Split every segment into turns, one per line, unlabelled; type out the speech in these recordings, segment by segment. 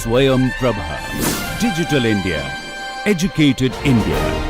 SwayamPrabha. Digital India. Educated India.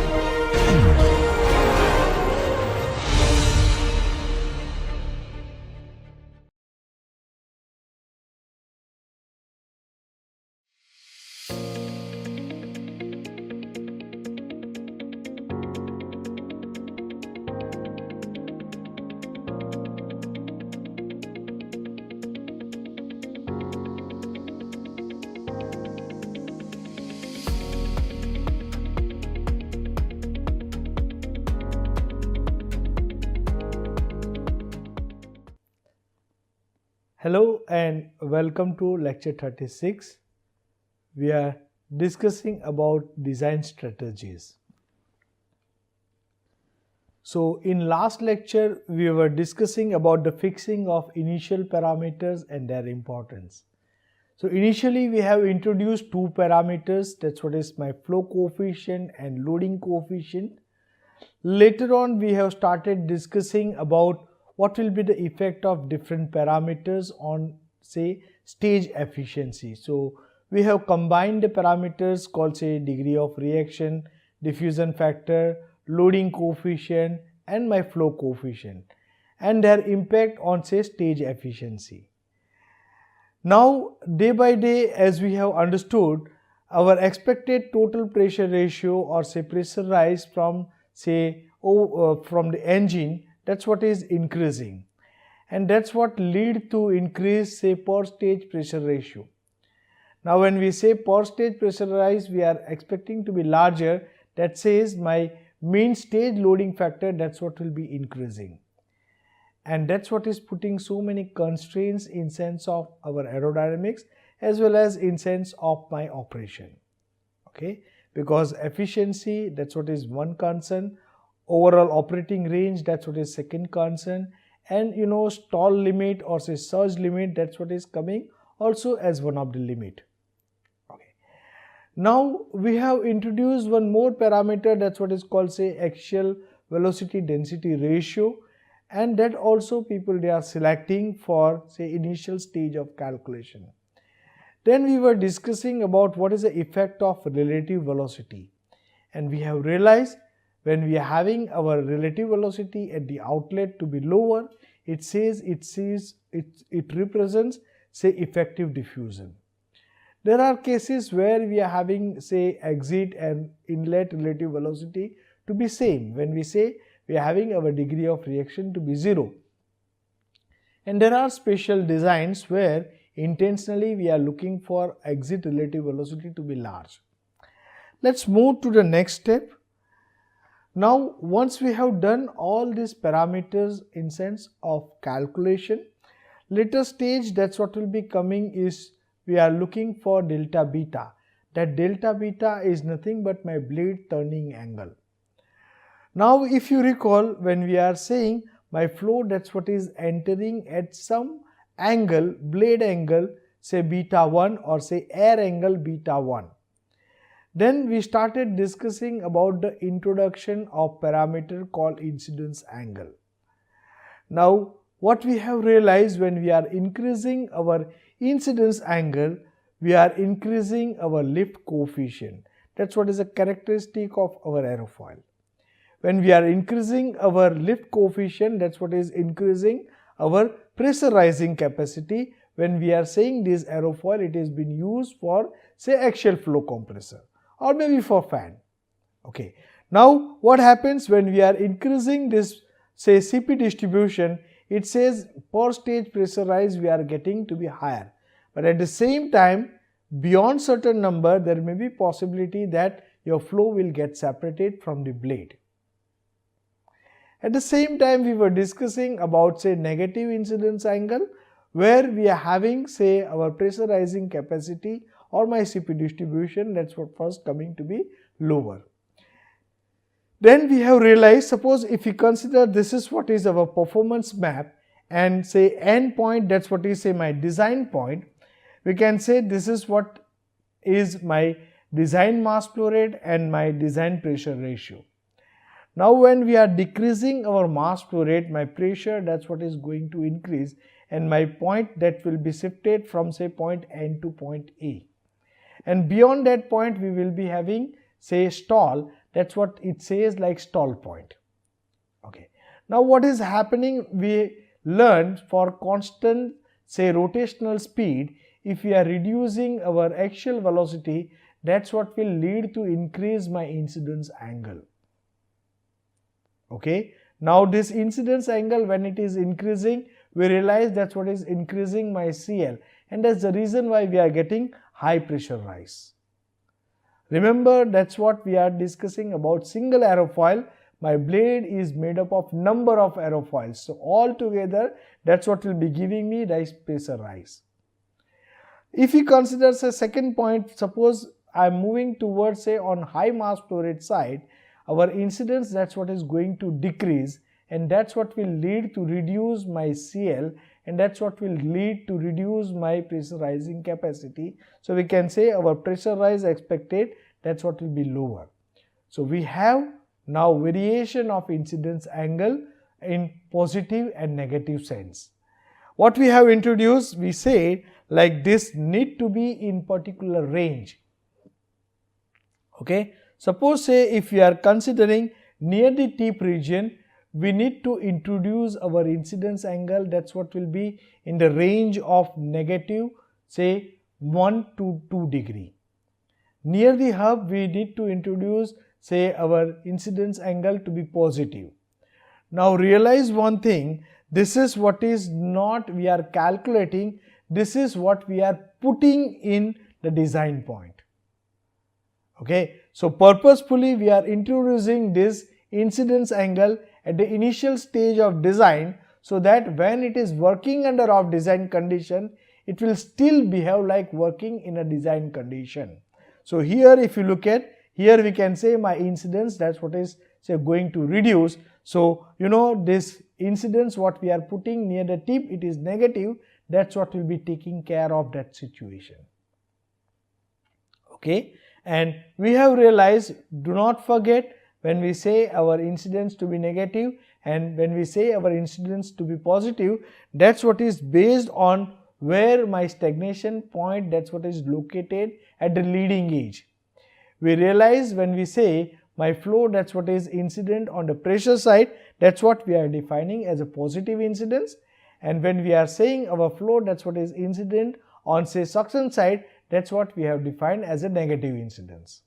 Hello and welcome to lecture 36. We are discussing about design strategies. So in last lecture we were discussing about the fixing of initial parameters and their importance. So initially we have introduced two parameters, that's what is my flow coefficient and loading coefficient. Later on we have started discussing about what will be the effect of different parameters on, say, stage efficiency. So we have combined the parameters called, say, degree of reaction, diffusion factor, loading coefficient and my flow coefficient, and their impact on, say, stage efficiency. Now day by day, as we have understood, our expected total pressure ratio, or say pressure rise from, say, from the engine, that's what is increasing, and that's what lead to increase, say, per stage pressure ratio. Now when we say per stage pressure rise, we are expecting to be larger. That says my mean stage loading factor, that's what will be increasing, and that's what is putting so many constraints in sense of our aerodynamics as well as in sense of my operation. Okay, because efficiency, that's what is one concern. Overall operating range, that's what is second concern, and stall limit or say surge limit, that's what is coming also as one of the limit. Okay, now we have introduced one more parameter, that's what is called, say, axial velocity density ratio, and that also people they are selecting for, say, initial stage of calculation. Then we were discussing about what is the effect of relative velocity, and we have realized when we are having our relative velocity at the outlet to be lower, it represents, say, effective diffusion. There are cases where we are having, say, exit and inlet relative velocity to be same, when we say we are having our degree of reaction to be 0. And there are special designs where intentionally we are looking for exit relative velocity to be large. Let's move to the next step. Now once we have done all these parameters in sense of calculation, later stage, that's what will be coming is we are looking for delta beta. That delta beta is nothing but my blade turning angle. Now if you recall, when we are saying my flow, that's what is entering at some angle, blade angle, say beta 1 or say air angle beta 1. Then we started discussing about the introduction of parameter called incidence angle. Now what we have realized, when we are increasing our incidence angle, we are increasing our lift coefficient. That's what is a characteristic of our aerofoil. When we are increasing our lift coefficient, that's what is increasing our pressurizing capacity. When we are saying this aerofoil, it has been used for, say, axial flow compressor or maybe for fan. Okay. Now what happens when we are increasing this, say, CP distribution, it says per stage pressure rise we are getting to be higher, but at the same time beyond certain number there may be possibility that your flow will get separated from the blade. At the same time we were discussing about, say, negative incidence angle, where we are having, say, our pressurizing capacity or my CP distribution, that's what first coming to be lower. Then we have realized, suppose if we consider this is what is our performance map, and say end point, that's what is, say, my design point, we can say this is what is my design mass flow rate and my design pressure ratio. Now when we are decreasing our mass flow rate, my pressure, that's what is going to increase, and my point that will be shifted from, say, point N to point A. and beyond that point we will be having say stall. That's what it says, like stall point. Okay. Now what is happening, we learned for constant say rotational speed, if we are reducing our axial velocity, that's what will lead to increase my incidence angle. Okay. Now this incidence angle, when it is increasing, we realize that's what is increasing my CL, and that's the reason why we are getting high pressure rise. Remember, that's what we are discussing about single aerofoil. My blade is made up of number of aerofoils, so all together that's what will be giving me rise pressure rise. If you consider a second point, suppose I am moving towards say on high mass flow rate side, our incidence, that's what is going to decrease, and that's what will lead to reduce my CL, and that's what will lead to reduce my pressurizing capacity. So we can say our pressure rise expected, that's what will be lower. So we have now variation of incidence angle in positive and negative sense. What we have introduced, we say like this need to be in particular range. Okay. Suppose say if we are considering near the tip region, we need to introduce our incidence angle, that's what will be in the range of negative say 1 to 2 degree. Near the hub, we need to introduce say our incidence angle to be positive. Now realize one thing, this is what is not we are calculating, this is what we are putting in the design point. Okay, so purposefully we are introducing this incidence angle at the initial stage of design, so that when it is working under off design condition, it will still behave like working in a design condition. So here if you look at, here we can say my incidence, that's what is say going to reduce. So you know this incidence what we are putting near the tip, it is negative, that's what will be taking care of that situation. Okay, and we have realized, do not forget, when we say our incidence to be negative and when we say our incidence to be positive, that's what is based on where my stagnation point, that's what is located at the leading edge. We realize when we say my flow, that's what is incident on the pressure side, that's what we are defining as a positive incidence, and when we are saying our flow, that's what is incident on say suction side, that's what we have defined as a negative incidence.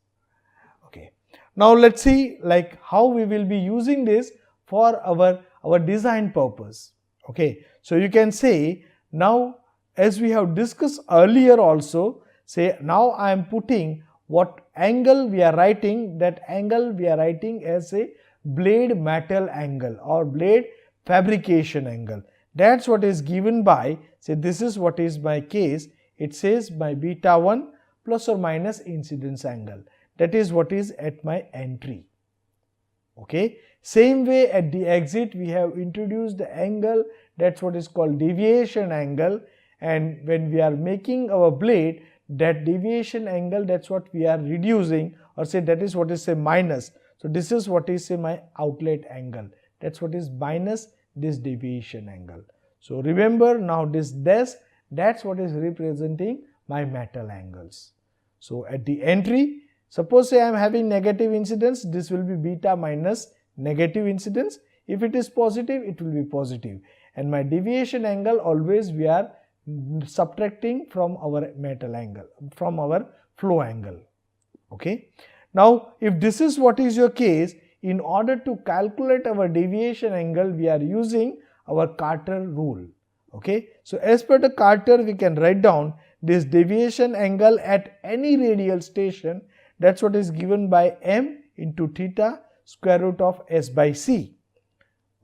Okay. Now let's see like how we will be using this for our design purpose. Okay. So you can say now, as we have discussed earlier also, say now I am putting what angle we are writing, that angle we are writing as a blade metal angle or blade fabrication angle. That's what is given by, say this is what is my case, it says my beta 1 plus or minus incidence angle. That is what is at my entry. Okay. Same way at the exit we have introduced the angle, that's what is called deviation angle, and when we are making our blade, that deviation angle, that's what we are reducing, or say that is what is say minus. So this is what is say my outlet angle, that's what is minus this deviation angle. So remember now this dash, that's what is representing my metal angles. So at the entry, suppose say I am having negative incidence, this will be beta minus negative incidence. If it is positive, it will be positive, and my deviation angle always we are subtracting from our metal angle, from our flow angle. Okay. Now if this is what is your case, in order to calculate our deviation angle, we are using our Carter rule. Okay. So as per the Carter, we can write down this deviation angle at any radial station, that's what is given by m into theta square root of s by c.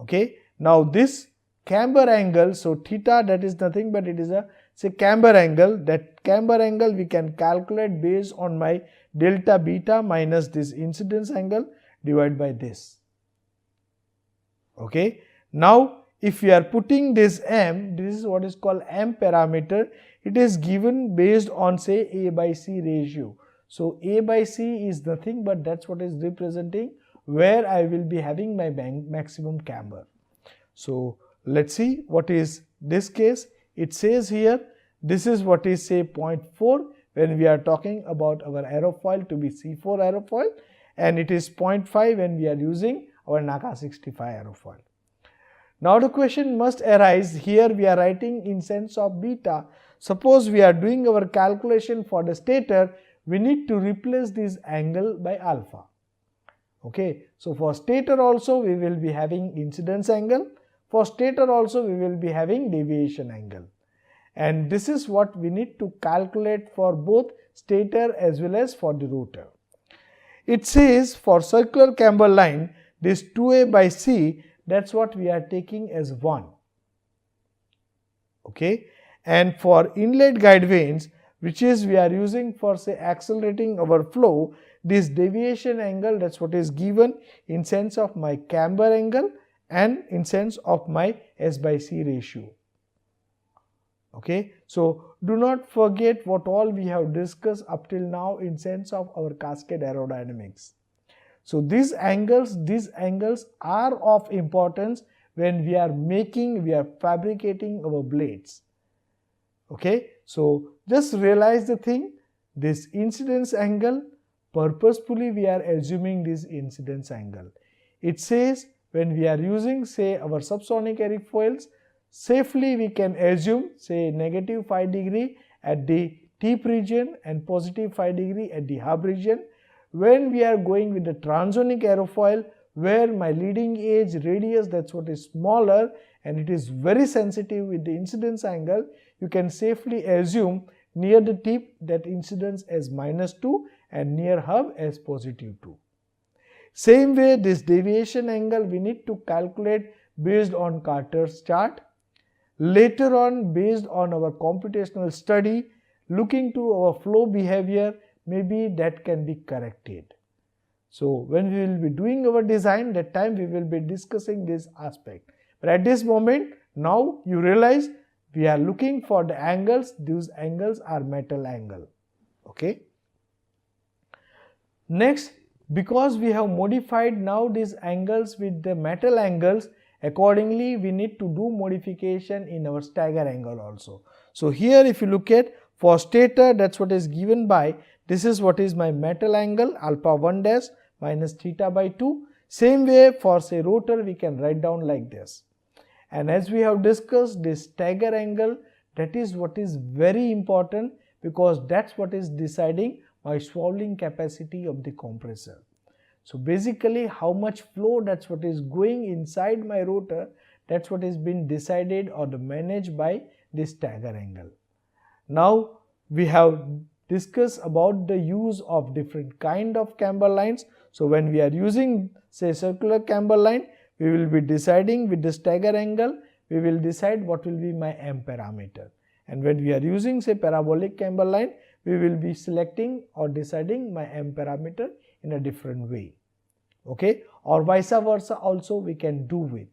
Okay. Now this camber angle, so theta, that is nothing but it is a say camber angle, that camber angle we can calculate based on my delta beta minus this incidence angle divided by this. Okay. Now if we are putting this m, this is what is called m parameter, it is given based on say a by c ratio. So a by c is nothing but that's what is representing where I will be having my maximum camber. So let's see what is this case. It says here this is what is say 0.4, when we are talking about our aerofoil to be C4 aerofoil, and it is 0.5 when we are using our NACA 65 aerofoil. Now the question must arise, here we are writing in sense of beta. Suppose we are doing our calculation for the stator, we need to replace this angle by alpha. Okay, so for stator also we will be having incidence angle, for stator also we will be having deviation angle, and this is what we need to calculate for both stator as well as for the rotor. It says for circular camber line, this 2a by c, that's what we are taking as 1. Okay, and for inlet guide vanes, which is we are using for say accelerating our flow, this deviation angle, that's what is given in sense of my camber angle and in sense of my S by C ratio. Okay, so do not forget what all we have discussed up till now in sense of our cascade aerodynamics. So these angles are of importance when we are fabricating our blades. Okay, so just realize the thing, this incidence angle, purposefully we are assuming this incidence angle. It says when we are using say our subsonic airfoils, safely we can assume say negative 5 degree at the tip region and positive 5 degree at the hub region. When we are going with the transonic aerofoil, where my leading edge radius, that's what is smaller and it is very sensitive with the incidence angle, you can safely assume near the tip that incidence as -2 and near hub as +2. Same way this deviation angle we need to calculate based on Carter's chart. Later on, based on our computational study, looking to our flow behavior, maybe that can be corrected. So when we will be doing our design, that time we will be discussing this aspect. But at this moment, now you realize we are looking for the angles, these angles are metal angle. Okay. Next, because we have modified now these angles with the metal angles, accordingly we need to do modification in our stagger angle also. So here if you look at for stator, that's what is given by, this is what is my metal angle alpha 1 dash minus theta by 2. Same way for say rotor we can write down like this. And as we have discussed, this stagger angle, that is what is very important, because that's what is deciding my swallowing capacity of the compressor. So basically how much flow, that's what is going inside my rotor, that's what is been decided or managed by this stagger angle. Now we have discussed about the use of different kind of camber lines. So when we are using say circular camber line, we will be deciding with the stagger angle, we will decide what will be my M parameter. And when we are using say parabolic camber line, we will be selecting or deciding my M parameter in a different way. Okay, or vice versa also we can do with.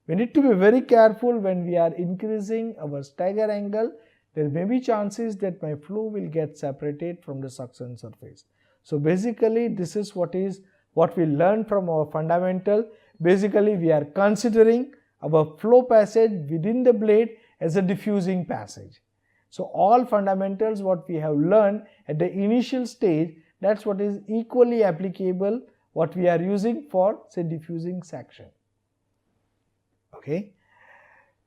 We need to be very careful when we are increasing our stagger angle. There may be chances that my flow will get separated from the suction surface. So basically this is what we learned from our fundamental. Basically we are considering our flow passage within the blade as a diffusing passage. So all fundamentals what we have learned at the initial stage, that's what is equally applicable what we are using for say diffusing section. Okay.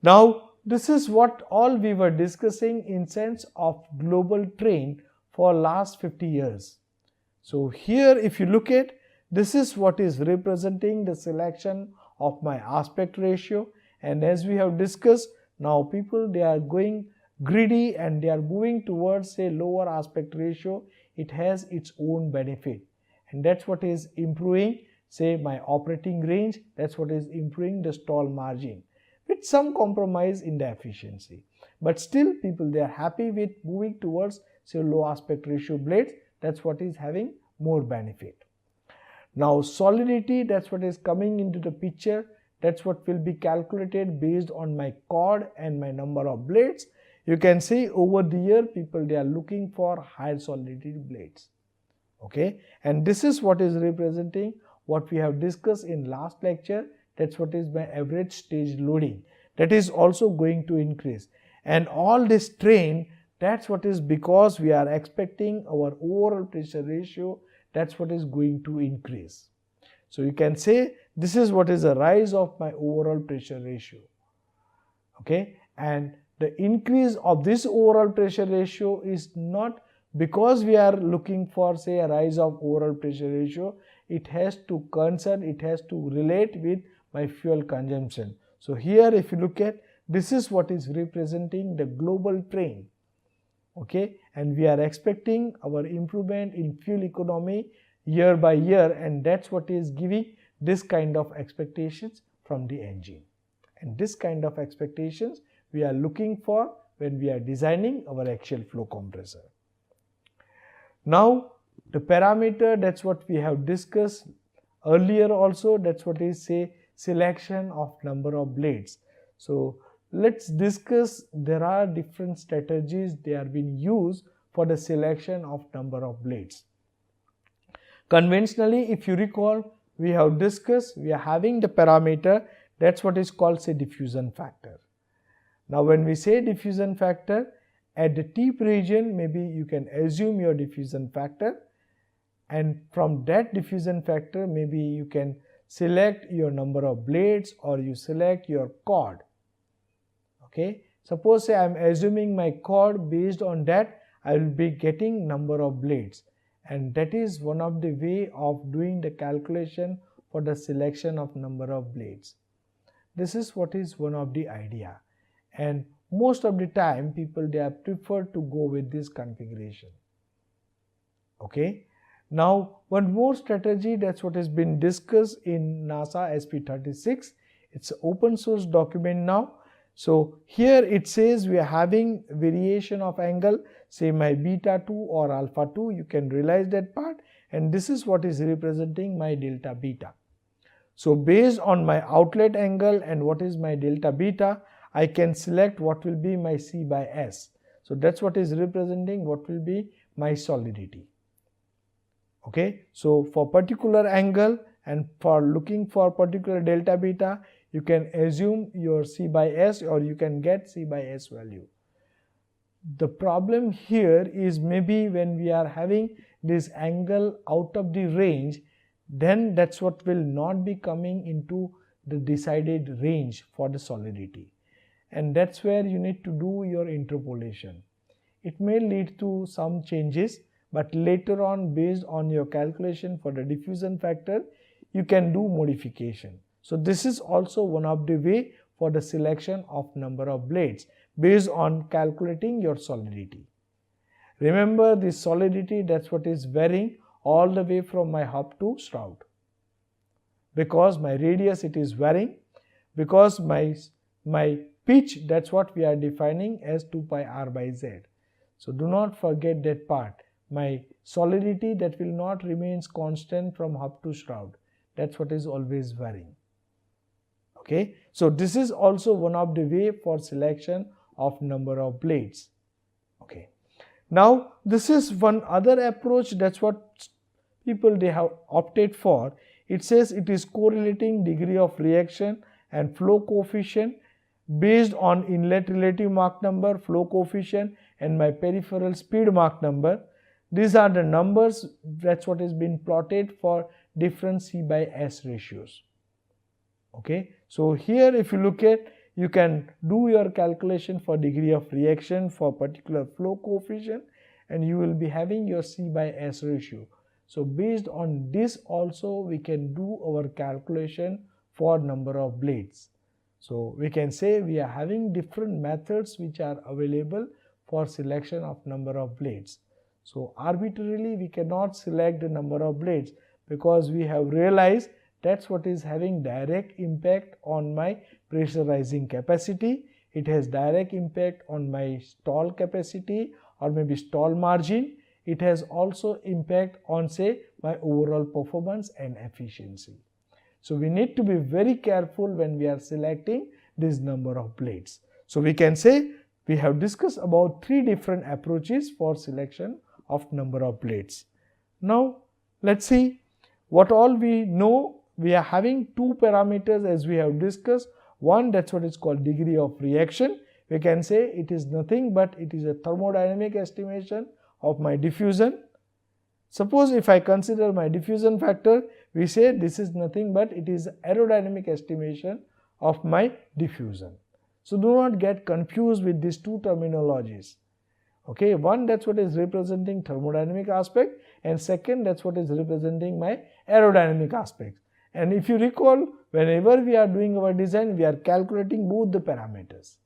Now this is what all we were discussing in sense of global trend for last 50 years. So here if you look at, this is what is representing the selection of my aspect ratio, and as we have discussed, now people they are going greedy and they are moving towards a lower aspect ratio. It has its own benefit, and that's what is improving say my operating range, that's what is improving the stall margin with some compromise in the efficiency. But still people they are happy with moving towards say low aspect ratio blades, that's what is having more benefit. Now solidity, that's what is coming into the picture, that's what will be calculated based on my chord and my number of blades. You can see over the year people they are looking for higher solidity blades. Okay, and this is what is representing what we have discussed in last lecture, that's what is my average stage loading, that is also going to increase. And all this trend, That's what is because we are expecting our overall pressure ratio, that's what is going to increase. So you can say this is what is the rise of my overall pressure ratio. Okay, and the increase of this overall pressure ratio is not because we are looking for say a rise of overall pressure ratio. It has to relate with my fuel consumption. So here if you look at, this is what is representing the global trend. Okay, and we are expecting our improvement in fuel economy year by year, and that's what is giving this kind of expectations from the engine. And this kind of expectations we are looking for when we are designing our axial flow compressor. Now the parameter, that's what we have discussed earlier also, that's what is say selection of number of blades. So let's discuss, there are different strategies they are being used for the selection of number of blades. Conventionally, if you recall, we have discussed, we are having the parameter, that's what is called say diffusion factor. Now when we say diffusion factor, at the tip region maybe you can assume your diffusion factor, and from that diffusion factor maybe you can select your number of blades or you select your chord. Okay, suppose say I am assuming my chord, based on that I will be getting number of blades, and that is one of the way of doing the calculation for the selection of number of blades. This is what is one of the idea, and most of the time people they are prefer to go with this configuration. Okay, now one more strategy, that's what has been discussed in NASA SP36. It's an open source document now. So here it says we are having variation of angle, say my beta 2 or alpha 2, you can realize that part, and this is what is representing my delta beta. So based on my outlet angle and what is my delta beta, I can select what will be my C by S. So that's what is representing what will be my solidity. Okay, so for particular angle and for looking for particular delta beta, you can assume your C by S or you can get C by S value. The problem here is maybe when we are having this angle out of the range, then that's what will not be coming into the decided range for the solidity, and that's where you need to do your interpolation. It may lead to some changes, but later on based on your calculation for the diffusion factor you can do modification. So this is also one of the way for the selection of number of blades based on calculating your solidity. Remember this solidity, that's what is varying all the way from my hub to shroud. Because my radius it is varying, because my pitch, that's what we are defining as 2 pi r by z. So do not forget that part. My solidity that will not remains constant from hub to shroud, that's what is always varying. Okay, so this is also one of the way for selection of number of blades. Okay, now this is one other approach, that's what people they have opted for. It says it is correlating degree of reaction and flow coefficient based on inlet relative Mach number, flow coefficient, and my peripheral speed Mach number. These are the numbers, that's what has been plotted for different C by S ratios. Okay, so here if you look at, you can do your calculation for degree of reaction for particular flow coefficient, and you will be having your C by S ratio. So based on this also we can do our calculation for number of blades. So we can say we are having different methods which are available for selection of number of blades. So arbitrarily we cannot select the number of blades, because we have realized that's what is having direct impact on my pressurizing capacity. It has direct impact on my stall capacity or maybe stall margin. It has also impact on say my overall performance and efficiency. So we need to be very careful when we are selecting this number of blades. So we can say we have discussed about 3 different approaches for selection of number of blades. Now let's see what all we know. We are having 2 parameters as we have discussed. One, that's what is called degree of reaction, we can say it is nothing but it is a thermodynamic estimation of my diffusion. Suppose if I consider my diffusion factor, we say this is nothing but it is aerodynamic estimation of my diffusion. So do not get confused with these two terminologies. Okay, one, that's what is representing thermodynamic aspect, and second, that's what is representing my aerodynamic aspect. And if you recall, whenever we are doing our design, we are calculating both the parameters.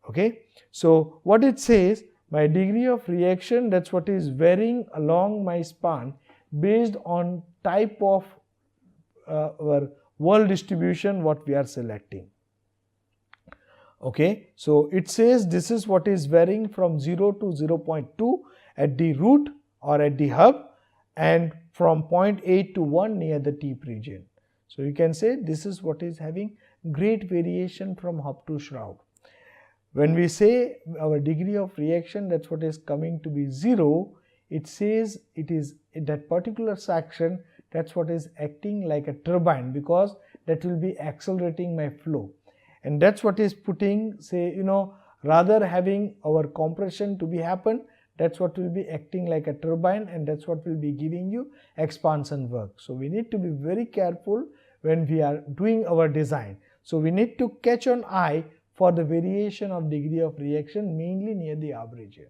Okay, so what it says, my degree of reaction, that's what is varying along my span based on type of our wall distribution what we are selecting. Okay, so it says this is what is varying from 0 to 0.2 at the root or at the hub, and from 0.8 to 1 near the tip region. So you can say this is what is having great variation from hub to shroud. When we say our degree of reaction, that's what is coming to be 0, it says it is in that particular section, that's what is acting like a turbine, because that will be accelerating my flow. And that's what is putting, say, rather having our compression to be happen, that's what will be acting like a turbine, and that's what will be giving you expansion work. So we need to be very careful when we are doing our design. So we need to catch an eye for the variation of degree of reaction, mainly near the hub region.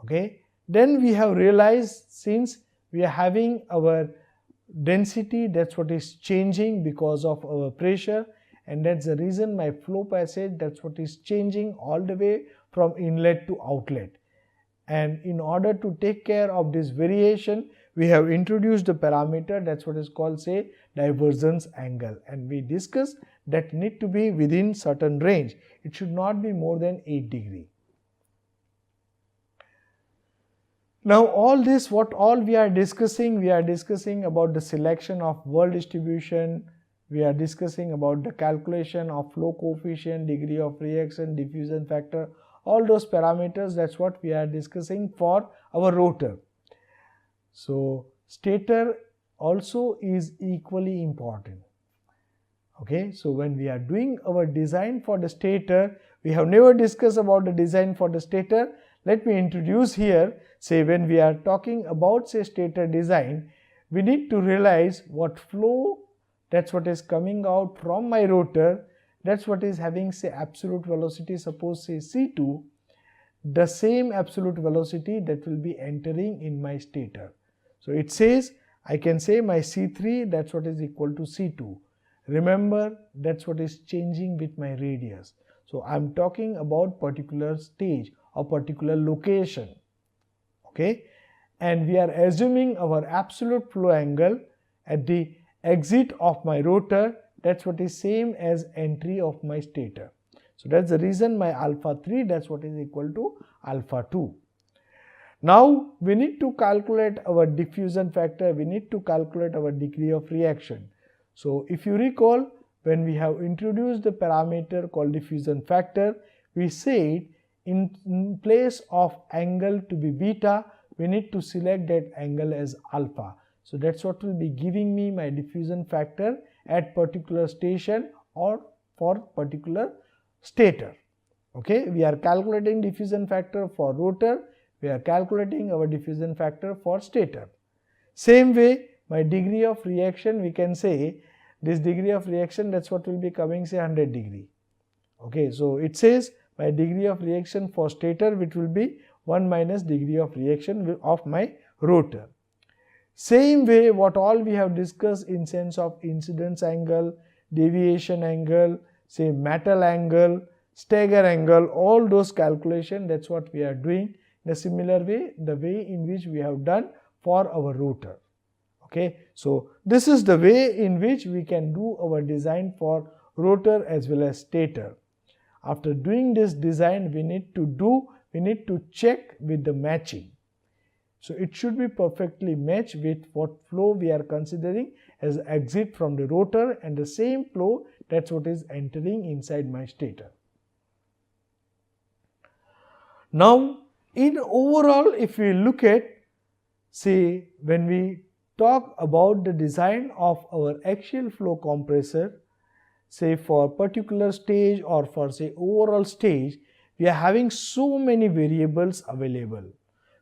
Okay, then we have realized, since we are having our density, that's what is changing because of our pressure, and that's the reason my flow passage, that's what is changing all the way from inlet to outlet. And in order to take care of this variation, we have introduced a parameter, that's what is called, say, divergence angle, and we discussed that need to be within certain range. It should not be more than 8 degrees. Now all this, what all we are discussing about the selection of wall distribution, we are discussing about the calculation of flow coefficient, degree of reaction, diffusion factor, all those parameters, that's what we are discussing for our rotor. So stator also is equally important. Okay, so when we are doing our design for the stator, we have never discussed about the design for the stator. Let me introduce here, say when we are talking about, say, stator design, we need to realize what flow, that's what is coming out from my rotor, that's what is having, say, absolute velocity, suppose say C2, the same absolute velocity that will be entering in my stator. So it says, I can say my C3, that's what is equal to C2. Remember, that's what is changing with my radius. So I am talking about particular stage or particular location. Okay, and we are assuming our absolute flow angle at the exit of my rotor, that's what is same as entry of my stator. So that's the reason my alpha 3, that's what is equal to alpha 2. Now we need to calculate our diffusion factor, we need to calculate our degree of reaction. So if you recall, when we have introduced the parameter called diffusion factor, we said in place of angle to be beta, we need to select that angle as alpha. So that's what will be giving me my diffusion factor at particular station or for particular stator. Okay, we are calculating diffusion factor for rotor, we are calculating our diffusion factor for stator. Same way, my degree of reaction, we can say this degree of reaction, that's what will be coming, say 100 degree. Okay, so it says my degree of reaction for stator, which will be 1 minus degree of reaction of my rotor. Same way, what all we have discussed in sense of incidence angle, deviation angle, say metal angle, stagger angle, all those calculation, that's what we are doing in a similar way, the way in which we have done for our rotor. Okay, so this is the way in which we can do our design for rotor as well as stator. After doing this design, we need to check with the matching. So it should be perfectly matched with what flow we are considering as exit from the rotor, and the same flow, that's what is entering inside my stator. Now in overall, if we look at, say, when we talk about the design of our axial flow compressor, say for particular stage or for say overall stage, we are having so many variables available.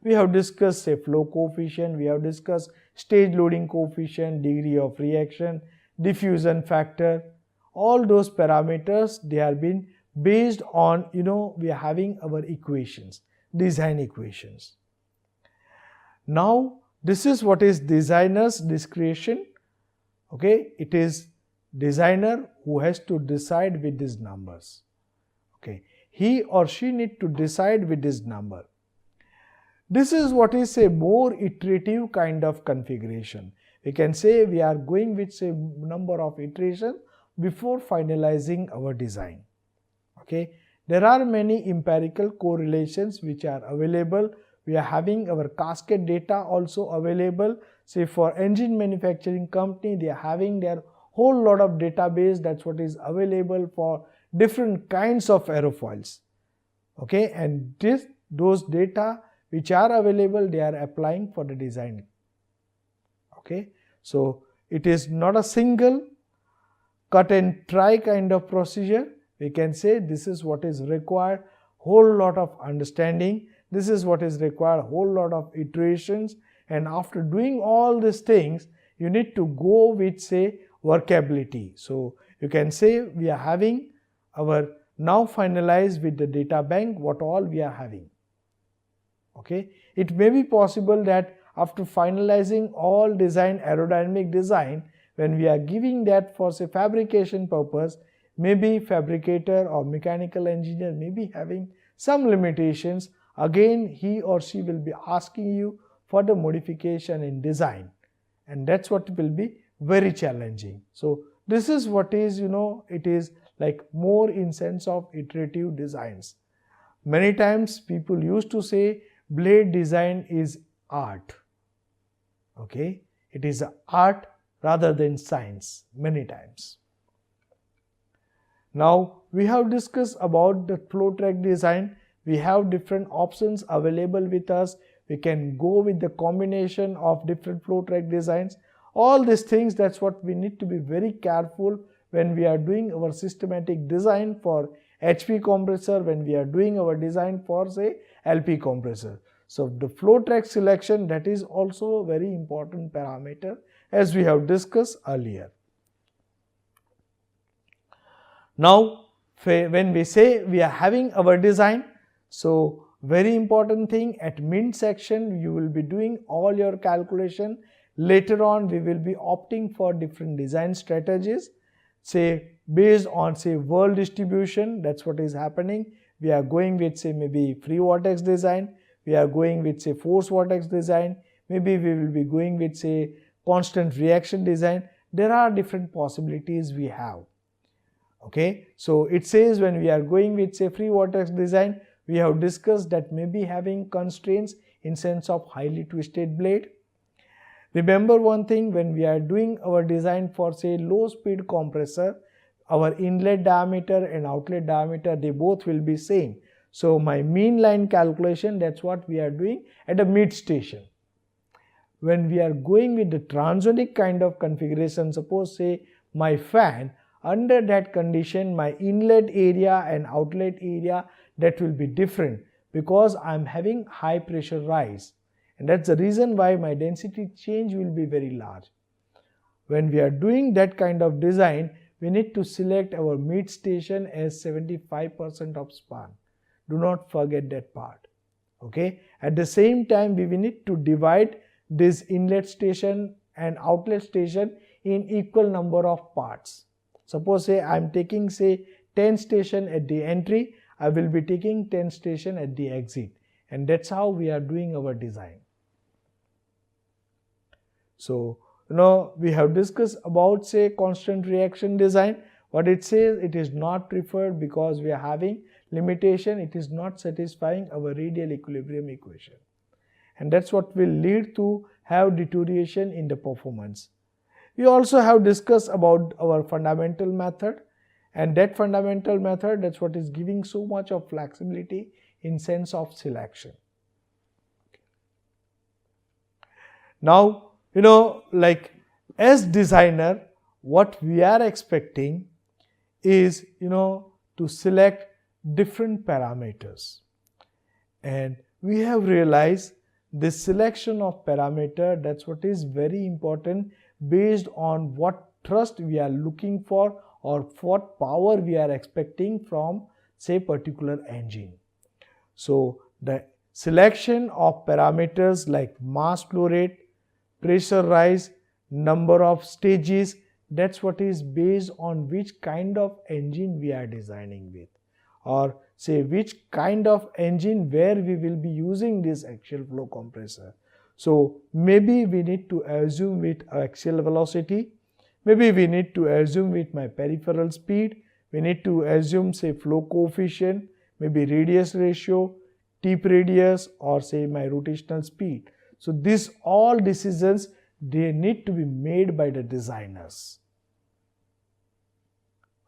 We have discussed say flow coefficient, we have discussed stage loading coefficient, degree of reaction, diffusion factor. All those parameters, they are being based on, we are having our equations, design equations. Now this is what is designer's discretion. Okay, it is designer who has to decide with these numbers. Okay, he or she need to decide with this number. This is what is a more iterative kind of configuration. We can say we are going with say number of iterations before finalizing our design. Okay, there are many empirical correlations which are available. We are having our cascade data also available. Say for engine manufacturing company, they are having their whole lot of database. That's what is available for different kinds of aerofoils. Okay, and those data which are available, they are applying for the design. Okay, so it is not a single cut and try kind of procedure. We can say this is what is required, whole lot of understanding. This is what is required, whole lot of iterations, and after doing all these things, you need to go with say workability. So you can say we are having our now finalized with the data bank what all we are having. Okay, it may be possible that after finalizing all design, aerodynamic design, when we are giving that for say fabrication purpose, maybe fabricator or mechanical engineer may be having some limitations. Again, he or she will be asking you for the modification in design, and that's what will be very challenging. So this is what is, it is like more in sense of iterative designs. Many times people used to say blade design is art. Okay, it is an art rather than science many times. Now we have discussed about the flow track design. We have different options available with us. We can go with the combination of different flow track designs. All these things, that's what we need to be very careful when we are doing our systematic design for HP compressor, when we are doing our design for say LP compressor. So the flow track selection, that is also a very important parameter as we have discussed earlier. Now when we say we are having our design, so very important thing, at mid section you will be doing all your calculation. Later on we will be opting for different design strategies, say based on say world distribution. That's what is happening. We are going with say maybe free vortex design, we are going with say force vortex design, maybe we will be going with say constant reaction design. There are different possibilities we have. Okay, so it says when we are going with say free vortex design, we have discussed that may be having constraints in sense of highly twisted blade. Remember one thing, when we are doing our design for say low speed compressor, our inlet diameter and outlet diameter, they both will be same. So my mean line calculation, that's what we are doing at a mid station. When we are going with the transonic kind of configuration, suppose say my fan, under that condition my inlet area and outlet area, that will be different because I am having high pressure rise, and that's the reason why my density change will be very large. When we are doing that kind of design, we need to select our mid station as 75% of span. Do not forget that part. Okay, at the same time we need to divide this inlet station and outlet station in equal number of parts. Suppose say I am taking say 10 station at the entry, I will be taking 10 station at the exit, and that's how we are doing our design. So we have discussed about say constant reaction design. What it says, it is not preferred because we are having limitation, it is not satisfying our radial equilibrium equation, and that's what will lead to have deterioration in the performance. We also have discussed about our fundamental method, and that fundamental method, that's what is giving so much of flexibility in sense of selection. Now like as designer, what we are expecting, is, to select different parameters. And we have realized this selection of parameter, that's what is very important based on what thrust we are looking for or what power we are expecting from, say, particular engine. So the selection of parameters like mass flow rate, pressure rise, number of stages, that's what is based on which kind of engine we are designing with, or say which kind of engine where we will be using this axial flow compressor. So maybe we need to assume with axial velocity, maybe we need to assume with my peripheral speed, we need to assume, say, flow coefficient, maybe radius ratio, tip radius, or say my rotational speed. So these all decisions, they need to be made by the designers.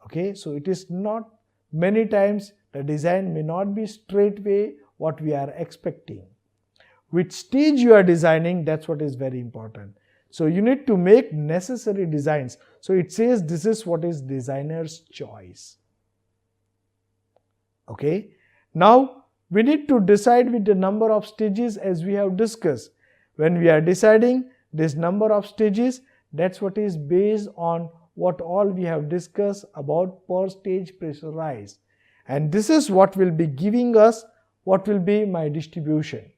Okay, so it is not, many times the design may not be straightway what we are expecting. Which stage you are designing, that's what is very important. So you need to make necessary designs. So it says this is what is designer's choice. Okay, now we need to decide with the number of stages as we have discussed. When we are deciding this number of stages, that's what is based on what all we have discussed about per stage pressure rise. And this is what will be giving us what will be my distribution.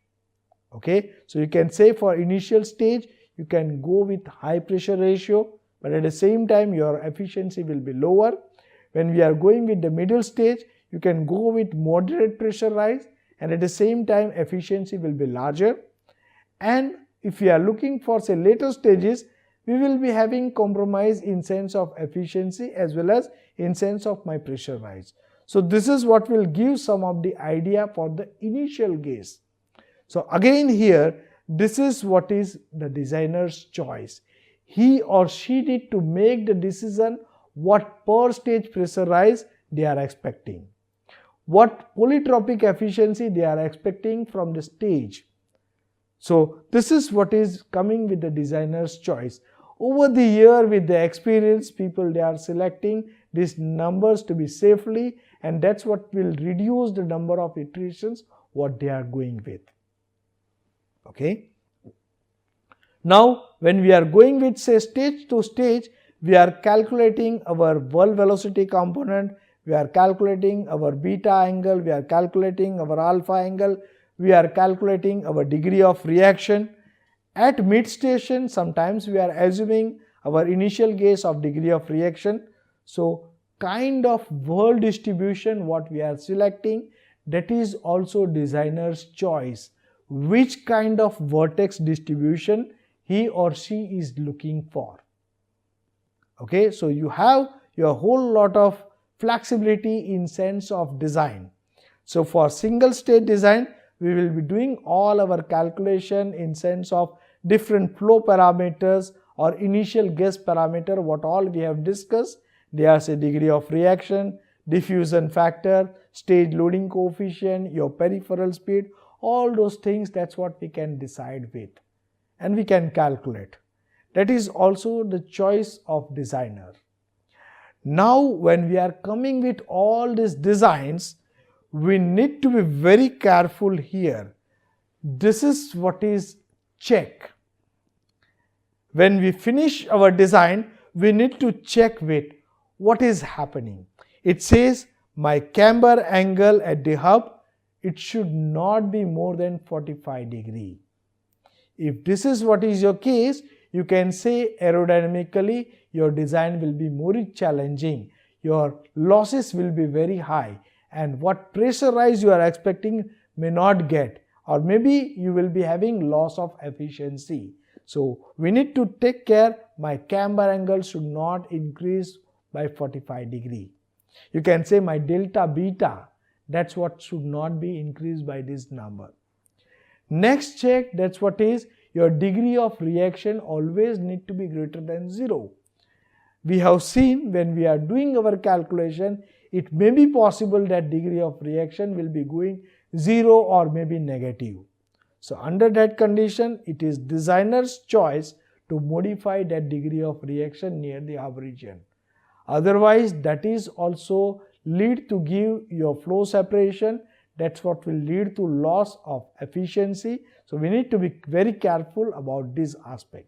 Okay, so you can say for initial stage, you can go with high pressure ratio, but at the same time your efficiency will be lower. When we are going with the middle stage, you can go with moderate pressure rise, and at the same time efficiency will be larger. And if we are looking for, say, later stages, we will be having compromise in sense of efficiency as well as in sense of my pressure rise. So this is what will give some of the idea for the initial case. So again here, this is what is the designer's choice. He or she need to make the decision what per stage pressure rise they are expecting, what polytropic efficiency they are expecting from the stage. So this is what is coming with the designer's choice. Over the year, with the experienced people, they are selecting these numbers to be safely, and that's what will reduce the number of iterations what they are going with. Okay. Now when we are going with, say, stage to stage, we are calculating our world velocity component, we are calculating our beta angle, we are calculating our alpha angle, we are calculating our degree of reaction. At mid station, sometimes we are assuming our initial case of degree of reaction. So kind of world distribution what we are selecting, that is also designer's choice. Which kind of vertex distribution he or she is looking for. Okay, so you have your whole lot of flexibility in sense of design. So for single stage design, we will be doing all our calculation in sense of different flow parameters or initial guess parameter what all we have discussed. They are, say, degree of reaction, diffusion factor, stage loading coefficient, your peripheral speed, all those things, that's what we can decide with and we can calculate. That is also the choice of designer. Now when we are coming with all these designs, we need to be very careful here. This is what is check. When we finish our design, we need to check with what is happening. It says my camber angle at the hub, it should not be more than 45 degrees. If this is what is your case, you can say aerodynamically your design will be more challenging, your losses will be very high, and what pressure rise you are expecting may not get, or maybe you will be having loss of efficiency. So we need to take care my camber angle should not increase by 45 degrees. You can say my delta beta, that's what should not be increased by this number. Next check, that's what is your degree of reaction always need to be greater than 0. We have seen when we are doing our calculation, it may be possible that degree of reaction will be going 0 or maybe negative. So under that condition, it is designer's choice to modify that degree of reaction near the hub region. Otherwise, that is also lead to give your flow separation. That's what will lead to loss of efficiency. So we need to be very careful about this aspect.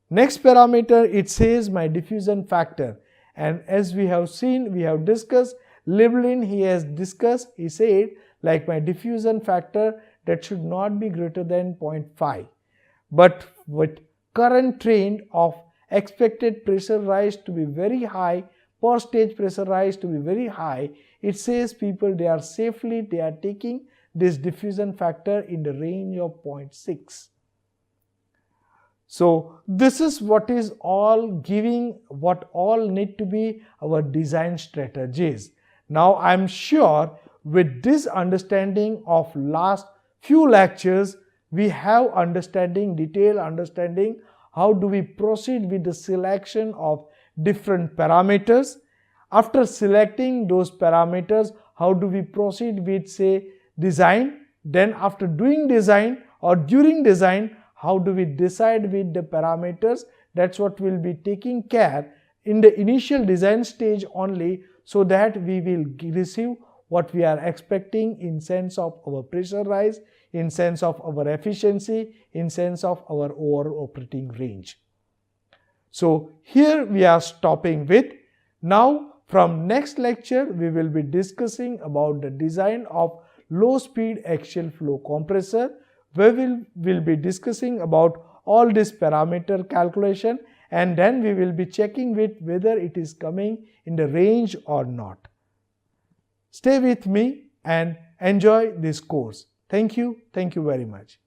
Next parameter, it says my diffusion factor, and as we have seen, we have discussed, Liebling he has discussed, he said like my diffusion factor that should not be greater than 0.5, but with current trend of expected pressure rise to be very high, per stage pressure rise to be very high, it says people they are taking this diffusion factor in the range of 0.6. So this is what is all giving, what all need to be our design strategies. Now I am sure with this understanding of last few lectures, we have detailed understanding how do we proceed with the selection of different parameters. After selecting those parameters, how do we proceed with say design? Then after doing design or during design, how do we decide with the parameters? That's what we'll be taking care in the initial design stage only, so that we will receive what we are expecting in sense of our pressure rise, in sense of our efficiency, in sense of our overall operating range. So here we are stopping with. Now from next lecture we will be discussing about the design of low speed axial flow compressor, where we'll be discussing about all this parameter calculation, and then we will be checking with whether it is coming in the range or not. Stay with me and enjoy this course. Thank you very much.